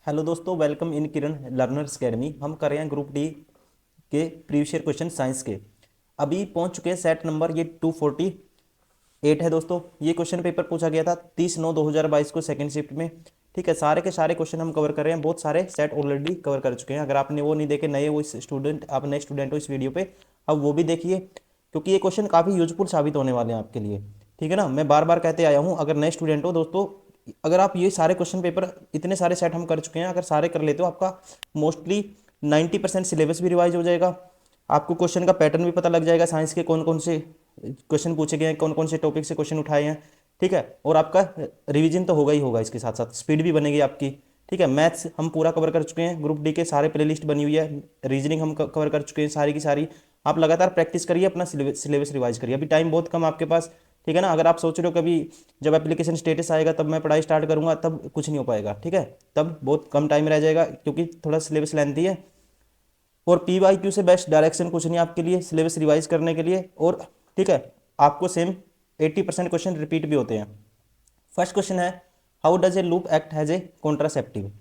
Hello दोस्तों, welcome in Kiran learners academy. हम कर रहे हैं ग्रुप डी के प्रीवियस ईयर क्वेश्चन साइंस के। अभी पहुंच चुके हैं सेट नंबर ये 248 है दोस्तों। ये क्वेश्चन पेपर पूछा गया था 30/9/2022 को सेकंड शिफ्ट में। ठीक है, सारे के सारे क्वेश्चन हम कवर कर रहे हैं। बहुत सारे सेट ऑलरेडी कवर कर चुके हैं। अगर आपने वो नहीं देखे, नए वो इस स्टूडेंट आप नए स्टूडेंट हो इस वीडियो पे, अब वो भी देखिए, क्योंकि ये क्वेश्चन काफ़ी यूजफुल साबित होने वाले हैं आपके लिए। ठीक है ना, मैं बार बार कहते आया हूँ, अगर नए स्टूडेंट हो दोस्तों, अगर आप ये सारे क्वेश्चन पेपर, इतने सारे सेट हम कर चुके हैं, अगर सारे कर लेते हो आपका मोस्टली 90% सिलेबस भी रिवाइज हो जाएगा। आपको क्वेश्चन का पैटर्न भी पता लग जाएगा, साइंस के कौन कौन से क्वेश्चन पूछे गए हैं, कौन कौन से टॉपिक से क्वेश्चन उठाए हैं। ठीक है, और आपका रिवीजन तो होगा ही होगा, इसके साथ साथ स्पीड भी बनेगी आपकी। ठीक है, मैथ्स हम पूरा कवर कर चुके हैं, ग्रुप डी के सारे प्लेलिस्ट बनी हुई है। रीजनिंग हम कवर कर चुके हैं सारी की सारी। आप लगातार प्रैक्टिस करिए, अपना सिलेबस रिवाइज करिए। अभी टाइम बहुत कम आपके पास। ठीक है ना, अगर आप सोच रहे हो कभी जब एप्लीकेशन स्टेटस आएगा तब मैं पढ़ाई स्टार्ट करूंगा, तब कुछ नहीं हो पाएगा। ठीक है, तब बहुत कम टाइम रह जाएगा, क्योंकि थोड़ा सिलेबस लेंथी है। और PYQ से बेस्ट डायरेक्शन कुछ नहीं आपके लिए सिलेबस रिवाइज करने के लिए। और ठीक है, आपको सेम 80% क्वेश्चन रिपीट भी होते हैं। फर्स्ट क्वेश्चन है, how does a loop act has a contraceptive.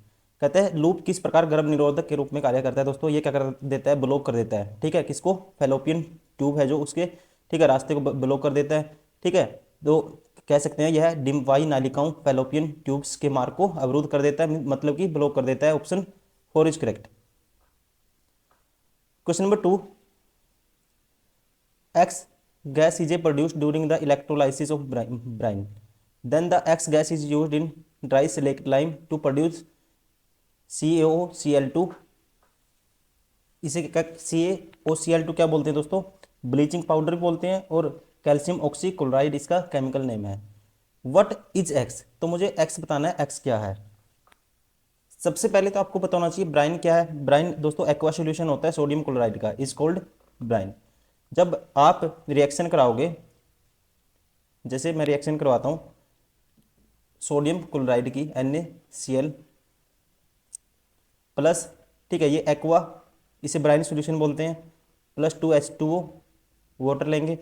कहते हैं लूप किस प्रकार गर्भ निरोधक के रूप में कार्य करता है। दोस्तों ये क्या कर देता है, ब्लॉक कर देता है। ठीक है, किसको, फेलोपियन ट्यूब है जो उसके, ठीक है, रास्ते को ब्लॉक कर देता है। ठीक है, तो कह सकते हैं यह डिम्बाई नालिकाओं फेलोपियन ट्यूब्स के मार्ग को अवरुद्ध कर देता है, मतलब कि ब्लॉक कर देता है। Option 4 is correct. Question number 2, X gas is produced during the electrolysis of brine. Then the X gas is used in dry slaked lime to produce CaOCl2। इसे CaOCl2 क्या बोलते हैं दोस्तों, ब्लीचिंग पाउडर बोलते हैं, और कैल्शियम ऑक्सीक्लोराइड इसका chemical name है। व्हाट इज एक्स, तो मुझे एक्स बताना है, एक्स क्या है। सबसे पहले तो आपको पता होना चाहिए ब्राइन क्या है। ब्राइन दोस्तों एक्वा सॉल्यूशन होता है सोडियम क्लोराइड का, इज कॉल्ड ब्राइन। जब आप रिएक्शन कराओगे, जैसे मैं रिएक्शन करवाता हूँ सोडियम क्लोराइड की NaCl प्लस, ठीक है, ये एक्वा, इसे ब्राइन सॉल्यूशन बोलते हैं, प्लस 2H2O वाटर लेंगे,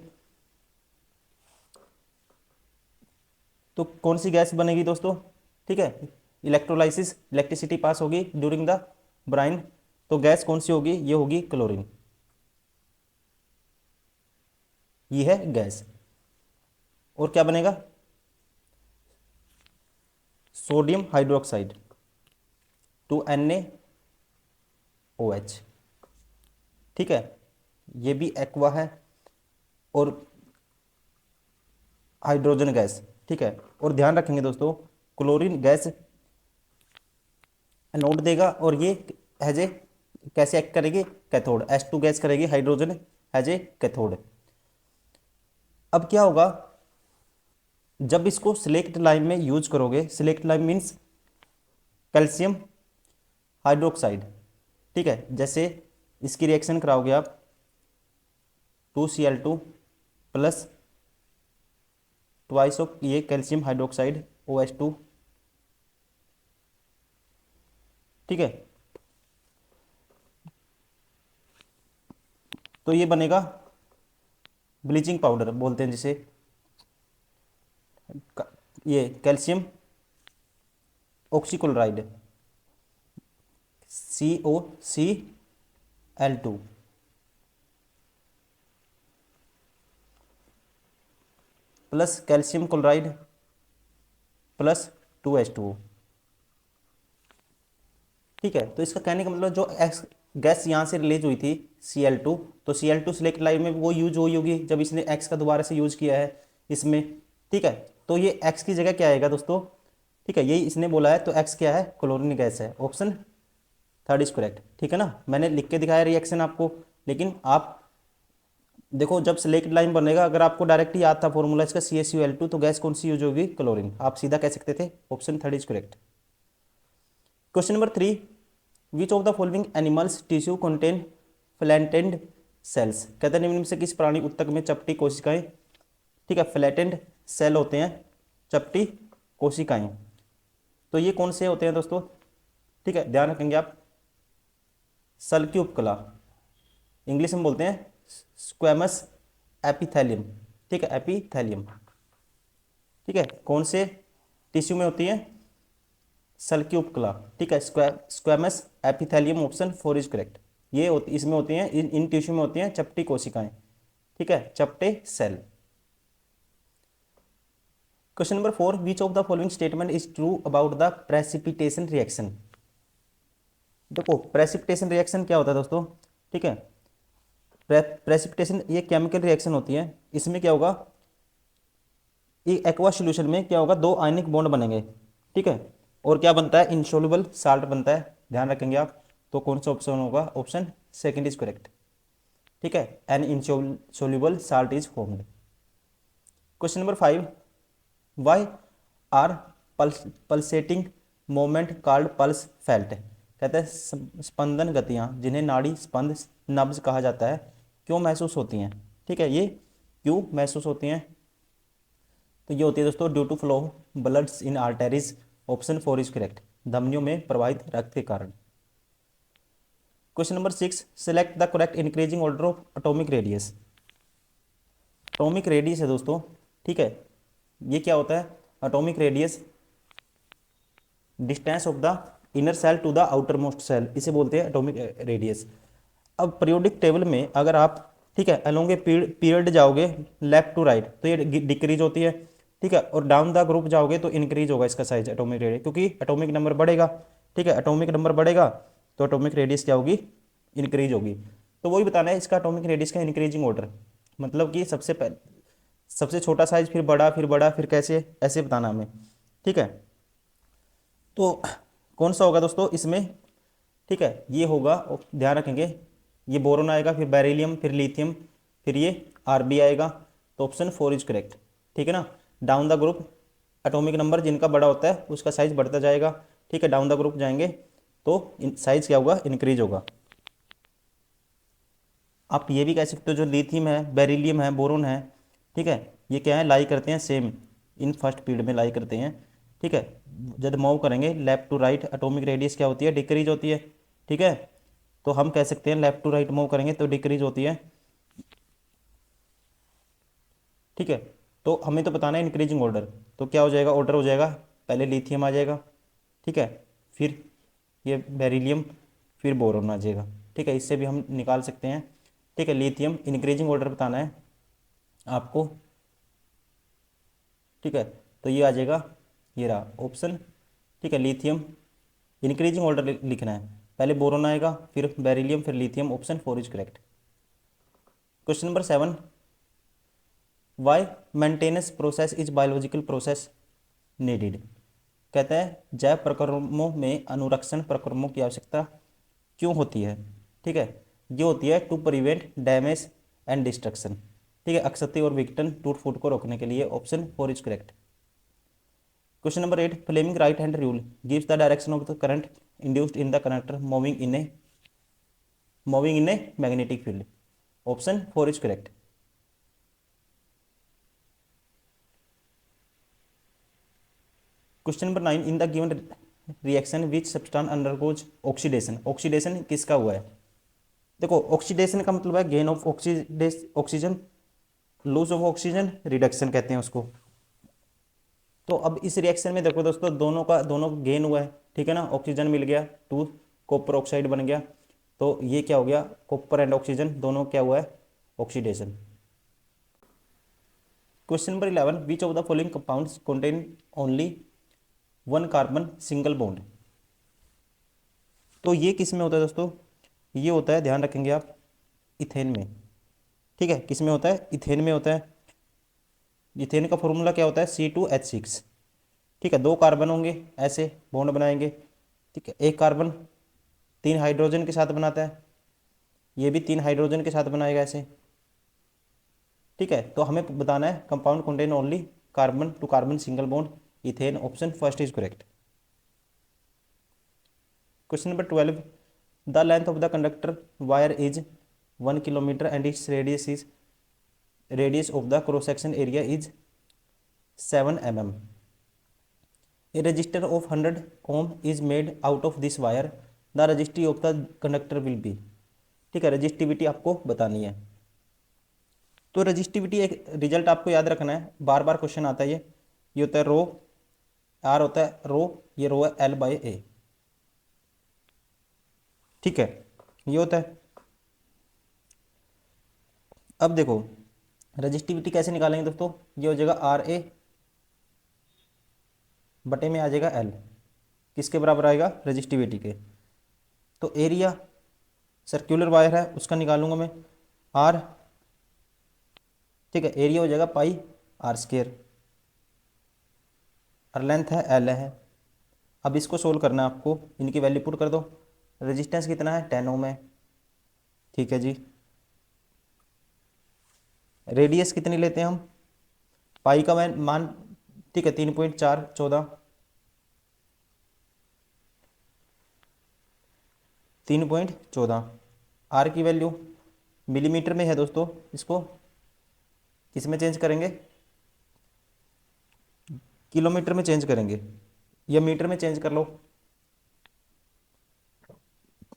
तो कौन सी गैस बनेगी दोस्तों। ठीक है, इलेक्ट्रोलाइसिस, इलेक्ट्रिसिटी पास होगी ड्यूरिंग द ब्राइन, तो गैस कौन सी होगी, ये होगी क्लोरीन। ये है गैस। और क्या बनेगा, सोडियम हाइड्रोक्साइड 2NaOH। ठीक है, ये भी एक्वा है और हाइड्रोजन गैस। ठीक है, और ध्यान रखेंगे दोस्तों, क्लोरीन गैस एनोड देगा, और ये हैज ए कैसे एक्ट करेगी, कैथोड। H2 गैस करेगी हाइड्रोजन हैज ए कैथोड। अब क्या होगा, जब इसको सिलेक्ट लाइम में यूज करोगे, slaked lime means calcium hydroxide. ठीक है, जैसे इसकी रिएक्शन कराओगे आप 2Cl2 प्लस ट्वाइस ऑफ ये कैल्शियम हाइड्रोक्साइड OH2। ठीक है, तो ये बनेगा ब्लीचिंग पाउडर बोलते हैं जिसे, ये calcium oxychloride COCl2 plus calcium chloride plus 2H2O। ठीक है, तो इसका कहने का मतलब जो एक्स गैस यहाँ से रिलीज हुई थी Cl2, तो Cl2 सिलेक्ट लाइन में वो यूज हुई होगी जब इसने एक्स का दोबारा से यूज किया है इसमें। ठीक है, तो ये एक्स की जगह क्या आएगा दोस्तों। ठीक है, यही इसने बोला है, तो एक्स क्या है, क्लोरीन गैस है। Option 3 is correct. ठीक है ना, मैंने लिख के दिखाया रिएक्शन आपको, लेकिन आप देखो जब सिलेक्ट लाइन बनेगा, अगर आपको डायरेक्ट याद था फॉर्मूला इसका CaCl2, तो गैस कौन सी यूज होगी, क्लोरीन। आप सीधा कह सकते थे। Option 3 is correct. Question number 3, which of the following animals tissue contain flattened cells. कहते हैं निम्न में से किस प्राणी उत्तक में चपटी कोशिकाएं, ठीक है, फ्लैटेंड सेल होते हैं, चपटी कोशिकाएं। तो ये कौन से होते हैं दोस्तों, ठीक है, ध्यान रखेंगे आप। सल की उपकला, इंग्लिश में बोलते हैं स्क्वेमस एपिथेलियम। ठीक है, एपिथेलियम। ठीक है, कौन से टिश्यू में होती है, सल्की उपकला, ठीक है। Squamous epithelium, option 4 is correct. इसमें होती हैं, इन टिश्यू में होती हैं चपटी कोशिकाएं, ठीक है, चपटे cell. Question number 4, which of the following statement is true about the precipitation reaction. देखो प्रेसिपिटेशन रिएक्शन क्या होता है दोस्तों, ठीक है। प्रेसिपिटेशन ये केमिकल रिएक्शन होती है, इसमें क्या होगा, एक एक्वा सॉल्यूशन में क्या होगा, दो आयनिक बॉन्ड बनेंगे, ठीक है। और क्या बनता है, इनसॉल्युबल साल्ट बनता है, ध्यान रखेंगे आप। तो कौन सा ऑप्शन होगा, ऑप्शन सेकंड इज करेक्ट, ठीक है। An insoluble salt is formed. Question number 5, why are pulsating moment called pulse felt. कहते हैं स्पंदन गतियां जिन्हें नाड़ी स्पंद नब्ज कहा जाता है क्यों महसूस होती हैं, ठीक है। ये क्यों महसूस होती हैं, तो ये होती है दोस्तों due to flow bloods in arteries, option 4 is correct, धमनियों में प्रवाहित रक्त के कारण। Question number 6, select the correct increasing order of atomic radius. Atomic radius है दोस्तों, ठीक है। ये क्या होता है, atomic radius distance of the inner cell to the outermost cell, इसे बोलते हैं एटॉमिक रेडियस। अब पीरियोडिक टेबल में अगर आप, ठीक है, अलोंग ए पीरियड जाओगे लेफ्ट टू राइट तो ये डिक्रीज होती है, ठीक है। और डाउन द ग्रुप जाओगे तो इंक्रीज होगा इसका साइज एटॉमिक रेडियस, क्योंकि एटॉमिक नंबर बढ़ेगा, ठीक है। एटॉमिक नंबर बढ़ेगा तो एटॉमिक रेडियस क्या होगी, इंक्रीज होगी। तो वही बताना है इसका एटॉमिक रेडियस का इंक्रीजिंग ऑर्डर, मतलब कि सबसे पहले सबसे छोटा साइज, फिर बड़ा, फिर बड़ा, फिर कैसे, ऐसे बताना हमें, ठीक है। तो कौन सा होगा दोस्तों इसमें, ठीक है, ये होगा, ध्यान रखेंगे, ये बोरोन आएगा, फिर बेरिलियम, फिर लिथियम, फिर ये आरबी आएगा, तो ऑप्शन 4 इज करेक्ट, ठीक है ना। Down the group atomic number जिनका बड़ा होता है उसका साइज बढ़ता जाएगा, ठीक है। डाउन द ग्रुप जाएंगे तो साइज क्या होगा, इंक्रीज होगा। आप ये भी कह सकते हो जो लिथियम है, बेरिलियम है, बोरोन है, ठीक है, ये क्या है, लाई करते हैं सेम इन फर्स्ट पीरियड में लाई करते हैं, ठीक है। जब मूव करेंगे left to right atomic radius क्या होती है, डिक्रीज होती है, ठीक है। तो हम कह सकते हैं लेफ्ट टू राइट मूव करेंगे तो डिक्रीज होती है, ठीक है। तो हमें तो बताना है इंक्रीजिंग ऑर्डर, तो क्या हो जाएगा, ऑर्डर हो जाएगा, पहले लिथियम आ जाएगा, ठीक है, फिर ये बेरिलियम, फिर बोरोन आ जाएगा, ठीक है। इससे भी हम निकाल सकते हैं, ठीक है। लिथियम इंक्रीजिंग ऑर्डर बताना है आपको, ठीक है। तो ये आ जाएगा, ये रहा ऑप्शन, ठीक है। लिथियम इंक्रीजिंग ऑर्डर लिखना है, पहले बोरोन आएगा, फिर बेरिलियम, फिर lithium, option 4 is correct. Question number 7, why maintenance process is biological process needed. कहते हैं जैव प्रक्रमों में अनुरक्षण प्रक्रमों की आवश्यकता क्यों होती है, ठीक है। ये होती है to prevent damage and destruction, ठीक है, अक्षति और विघटन टूट फूट को रोकने के लिए, option 4 is correct. Question number 8, Fleming right hand rule gives the direction of the current induced in the conductor moving in a magnetic field, option 4 is correct. Question number 9, in the given reaction which substance undergoes oxidation. Oxidation किसका हुआ है, देखो oxidation का मतलब है gain of oxygen, lose of oxygen, reduction कहते हैं उसको। तो अब इस रिएक्शन में देखो दोस्तों दोनों गेन हुआ है, ठीक है ना, ऑक्सीजन मिल गया, 2 कॉपर ऑक्साइड बन गया, तो ये क्या हो गया, कॉपर एंड ऑक्सीजन दोनों क्या हुआ है, oxidation. Question number 11, which of the following compounds contain only 1 carbon single bond. तो ये किस में होता है दोस्तों, ये होता है, ध्यान रखेंगे आप, इथेन में, ठीक है। किस में होता है, इथेन में होता है। इथेन का फॉर्मूला क्या होता है, C2H6, ठीक है। 2 कार्बन होंगे, ऐसे बॉन्ड बनाएंगे, ठीक है। एक कार्बन 3 हाइड्रोजन के साथ बनाता है, ये भी 3 हाइड्रोजन के साथ बनाएगा ऐसे, ठीक है। तो हमें बताना है compound contain only carbon to carbon single bond, ethane, option first is correct. Question number 12, the length of the conductor wire is 1 kilometre and its radius of the cross section area is 7 mm. A resistor of 100 ohm is made out of this wire. The resistivity of the conductor will be, ठीक है, resistivity आपको बतानी है। तो resistivity एक result आपको याद रखना है, बार बार क्वेश्चन आता है, ये होता है रो आर होता है रो, ये रो है एल बाय ए। ठीक है, ये होता है। अब देखो रजिस्टिविटी कैसे निकालेंगे दोस्तों, ये हो जाएगा आर ए बटे में आ जाएगा एल, किसके बराबर आएगा, रजिस्टिविटी के। तो एरिया सर्कुलर वायर है उसका निकालूंगा मैं आर, ठीक है, एरिया हो जाएगा पाई आर स्क्र, और लेंथ है एल है। अब इसको सोल्व करना है आपको, इनकी वैल्यू पुट कर दो। रेजिस्टेंस कितना है 10 ओम है, ठीक है जी। रेडियस कितनी लेते हैं हम, पाई का मान, ठीक है 3.414, 3.14। आर की वैल्यू मिलीमीटर में है दोस्तों, इसको किस में चेंज करेंगे, किलोमीटर में चेंज करेंगे या मीटर में चेंज कर लो।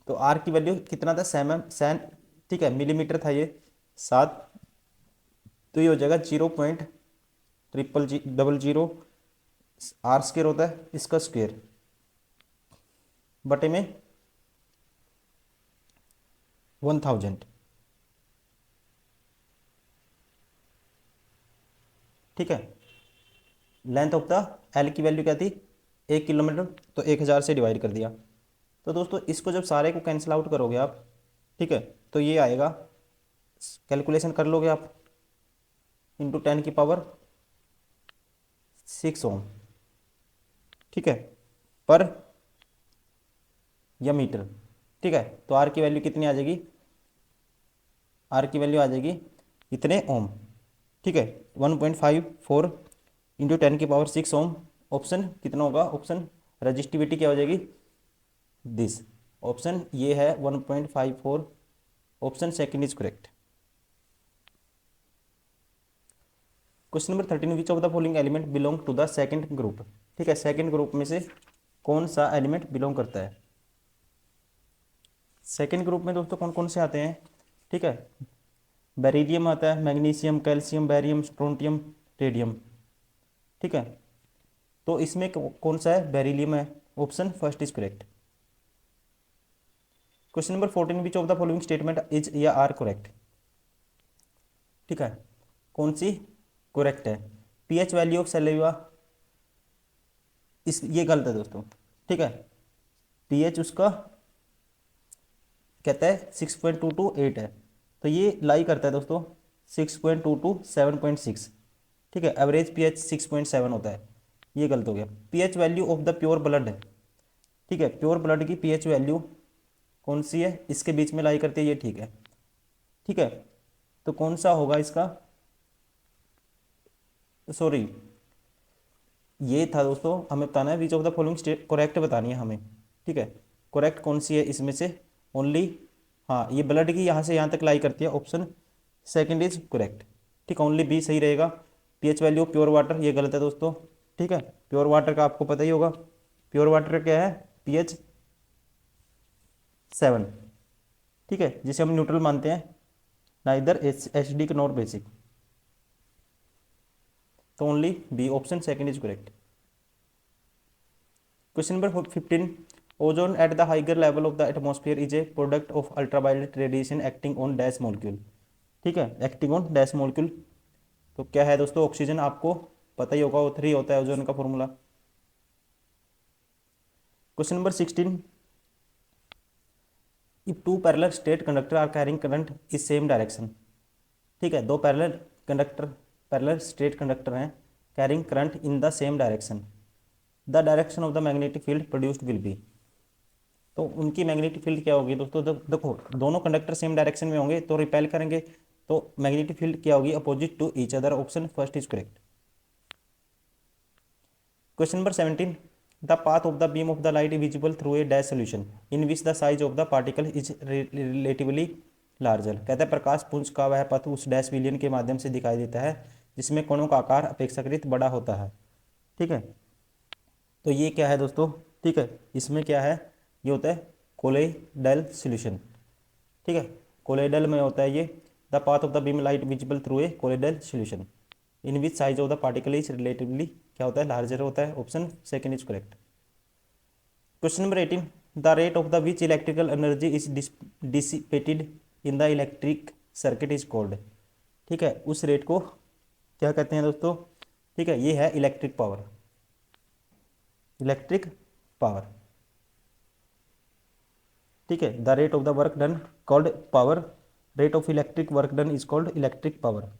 तो आर की वैल्यू कितना था, सैन, ठीक है, मिलीमीटर था ये 7, तो ये हो जाएगा 0.0000, आर स्क्र होता है इसका स्क्वेयर बटे में 1000। ठीक है, लेंथ ऑफ द एल की वैल्यू क्या थी 1 किलोमीटर, तो 1000 से डिवाइड कर दिया। तो दोस्तों इसको जब सारे को कैंसिल आउट करोगे आप, ठीक है, तो ये आएगा, कैलकुलेशन कर लोगे आप, इंटू 10⁶ ओम, ठीक है, पर या मीटर। ठीक है, तो आर की वैल्यू कितनी आ जाएगी, आर की वैल्यू आ जाएगी इतने ओम। ठीक है, 1.54 इंटू 10⁶ ओम। ऑप्शन कितना होगा, ऑप्शन रजिस्टिविटी क्या हो जाएगी, दिस ऑप्शन ये है 1.54, option second is correct. Question number 13, which of the following element belong to the second group. ठीक है, सेकंड ग्रुप में से कौन सा एलिमेंट बिलोंग करता है। सेकंड ग्रुप में दोस्तों कौन कौन से आते हैं, ठीक है, बेरिलियम आता है, magnesium, calcium, barium, strontium, radium. ठीक है, तो इसमें कौन सा है, बेरिलियम है, option first is correct. Question number 14, which of the following statement is या आर करेक्ट। ठीक है, कौन सी करेक्ट है, पीएच वैल्यू ऑफ सैलिवा, इस ये गलत है दोस्तों। ठीक है, पीएच उसका कहता है 6.2 to 8 है, तो ये लाई करता है दोस्तों 6.2 to 7.6। ठीक है, एवरेज पीएच 6.7 होता है, ये गलत हो गया। PH value of the pure blood है, ठीक है, प्योर ब्लड की पीएच वैल्यू कौन सी है, इसके बीच में लाई करती है, ये ठीक है। ठीक है, तो कौन सा होगा इसका, सॉरी ये था दोस्तों, हमें बताना है विच of the following state correct बतानी है हमें। ठीक है, करेक्ट कौन सी है इसमें से, ओनली, हाँ ये ब्लड की यहाँ से यहाँ तक लाई करती है, ऑप्शन सेकंड इज करेक्ट। ठीक है, ओनली बी सही रहेगा। पीएच वैल्यू प्योर वाटर, ये गलत है दोस्तों। ठीक है, प्योर वाटर का आपको पता ही होगा, प्योर वाटर का क्या है, पीएच 7। ठीक है, जिसे हम न्यूट्रल मानते हैं, नाइदर एसिडिक नॉर बेसिक, तो only B, option second is correct. Question number 15, ozone at the higher level of the atmosphere is a product of ultraviolet radiation acting on dash molecule. ठीक है, acting on dash molecule, तो क्या है दोस्तों, oxygen, आपको पता ही होगा, O3 होता है ओजोन का formula. Question number 16, if two parallel state conductor are carrying current is same direction. ठीक है, दो parallel conductor, parallel state conductor हैं, carrying current in the same direction, the direction of the magnetic field produced will be. तो उनकी magnetic field क्या होगी दोस्तों, देखो दोनों कंडक्टर सेम डायरेक्शन में होंगे तो रिपेल करेंगे, तो मैग्नेटिक फील्ड क्या होगी, opposite to each other, option first is correct. Question number 17, the path of the beam of the light visible through a dash solution in which the size of the particle is relatively larger. कहता है प्रकाश पुंज का वह पथ उस dash विलियन के माध्यम से दिखाई देता है जिसमें कोणों का आकार अपेक्षाकृत बड़ा होता है। ठीक है, तो ये क्या है दोस्तों, ठीक है, इसमें क्या है, ये होता है कोलोइडल सॉल्यूशन। ठीक है, कोलोइडल में होता है ये, the path of the beam light visible through A colloidal solution in which size of the particle is relatively क्या होता है, लार्जर होता है। Option second is correct. Question number 18, the rate of the which electrical energy is dissipated in the electric circuit is called. ठीक है, उस rate को क्या कहते हैं दोस्तों। ठीक है, ये है इलेक्ट्रिक पावर, इलेक्ट्रिक पावर। ठीक है, the rate of the work done called power, rate of electric work done is called electric power.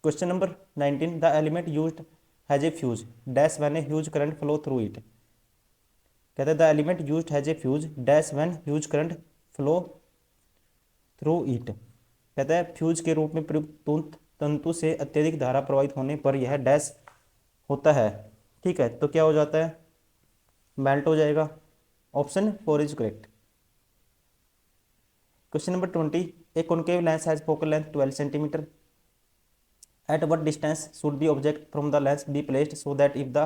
Question number 19, the element used has a fuse dash when a huge current flow through it. कहते हैं the element used has a fuse dash when huge current flow through it. कहता है fuse के रूप में प्रयुक्त तंतु से अत्यधिक धारा प्रवाहित होने पर यह डैश होता है। ठीक है, तो क्या हो जाता है, मेल्ट हो जाएगा। Option 4 is correct. Question number 20, a concave lens has focal length 12 centimetre. At what distance should the object from the lens be placed so that if the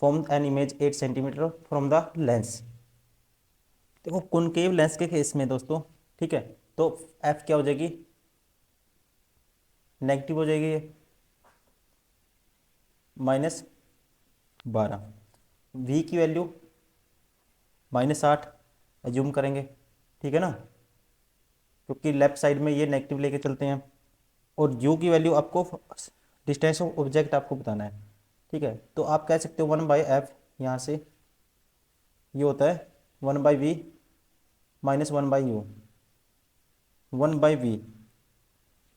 form an image 8 centimetre from the lens। देखो concave lens के case में दोस्तों, ठीक है, तो F क्या हो जाएगी, नेगेटिव हो जाएगी, -12। वी की वैल्यू -8 एज्यूम करेंगे, ठीक है ना, क्योंकि लेफ्ट साइड में ये नेगेटिव लेके चलते हैं। और यू की वैल्यू आपको डिस्टेंस ऑफ ऑब्जेक्ट आपको बताना है। ठीक है, तो आप कह सकते हो 1/f, यहाँ से ये होता है 1/v माइनस 1/u, 1/v।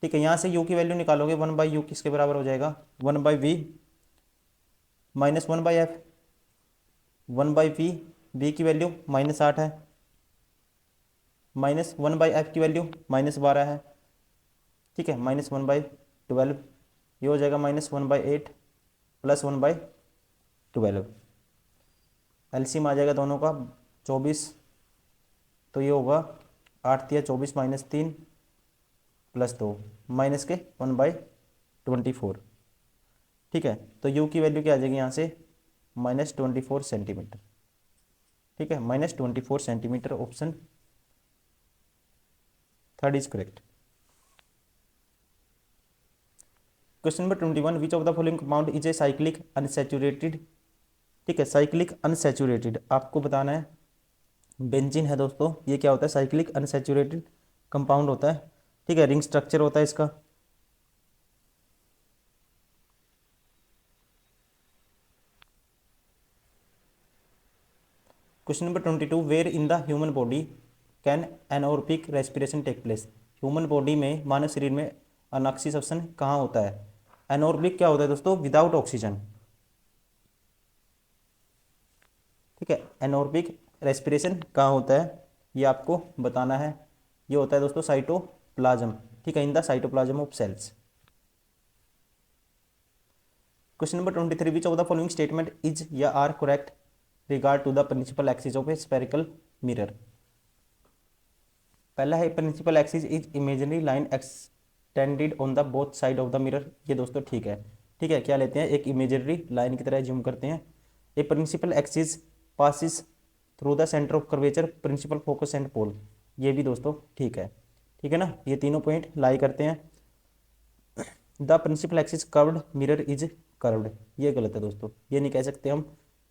ठीक है, यहाँ से u की वैल्यू निकालोगे 1/u किसके बराबर हो जाएगा, 1/v minus 1/f, 1/v, v की वैल्यू -8 है, माइनस 1/f की वैल्यू -12 है। ठीक है, -1/12, ये हो जाएगा -1/8 प्लस 1/12। एलसीएम आ जाएगा दोनों का 24, तो ये होगा 8 × 24 -3 प्लस 2 माइनस के 1/24। ठीक है, तो यू की वैल्यू क्या आ जाएगी यहाँ से, -24 सेंटीमीटर। ठीक है, -24 centimetre. Option third is correct. Question number 21, which of the following compound is a cyclic unsaturated. ठीक है, साइक्लिक अनसैचुरेटेड आपको बताना है। बेंजीन है दोस्तों, ये क्या होता है, साइक्लिक अनसैचुरेटेड कंपाउंड होता है। ठीक है, रिंग स्ट्रक्चर होता है इसका। Question number 22, where in the human body can anaerobic respiration take place. Human body में, मानव शरीर में अनाक्सी श्वसन कहाँ होता है। एनओर्बिक क्या होता है दोस्तों, विदाउट ऑक्सीजन। ठीक है, एनओर्बिक रेस्पिरेशन कहाँ होता है, ये आपको बताना है। ये होता है दोस्तों साइटोप्लाज्म। ठीक है, in the cytoplasm of cells. Question number 23, which of the following statement is या are correct regard to the principal axis of a spherical mirror. पहला है principal axis is imaginary line extended on the both side of the mirror. ये दोस्तों ठीक है। ठीक है, क्या लेते हैं, एक इमेजिनरी लाइन की तरह जूम करते हैं। A principal axis passes through the centre of curvature principal focus and pole. ये भी दोस्तों ठीक है। ठीक है ना, ये तीनों पॉइंट लाई करते हैं। The principal axis curved mirror is curved, ये गलत है दोस्तों, ये नहीं कह सकते हम।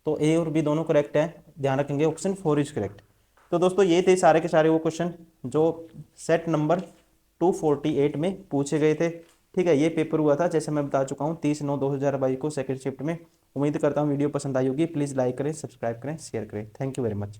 तो ए और बी दोनों करेक्ट है, ध्यान रखेंगे। Option 4 is correct. तो दोस्तों ये थे सारे के सारे वो क्वेश्चन जो सेट नंबर 248 में पूछे गए थे। ठीक है, ये पेपर हुआ था जैसे मैं बता चुका हूँ 30/9/2022 को सेकंड शिफ्ट में। उम्मीद करता हूँ वीडियो पसंद आई होगी। प्लीज़ लाइक करें, सब्सक्राइब करें, शेयर करें। Thank you very much.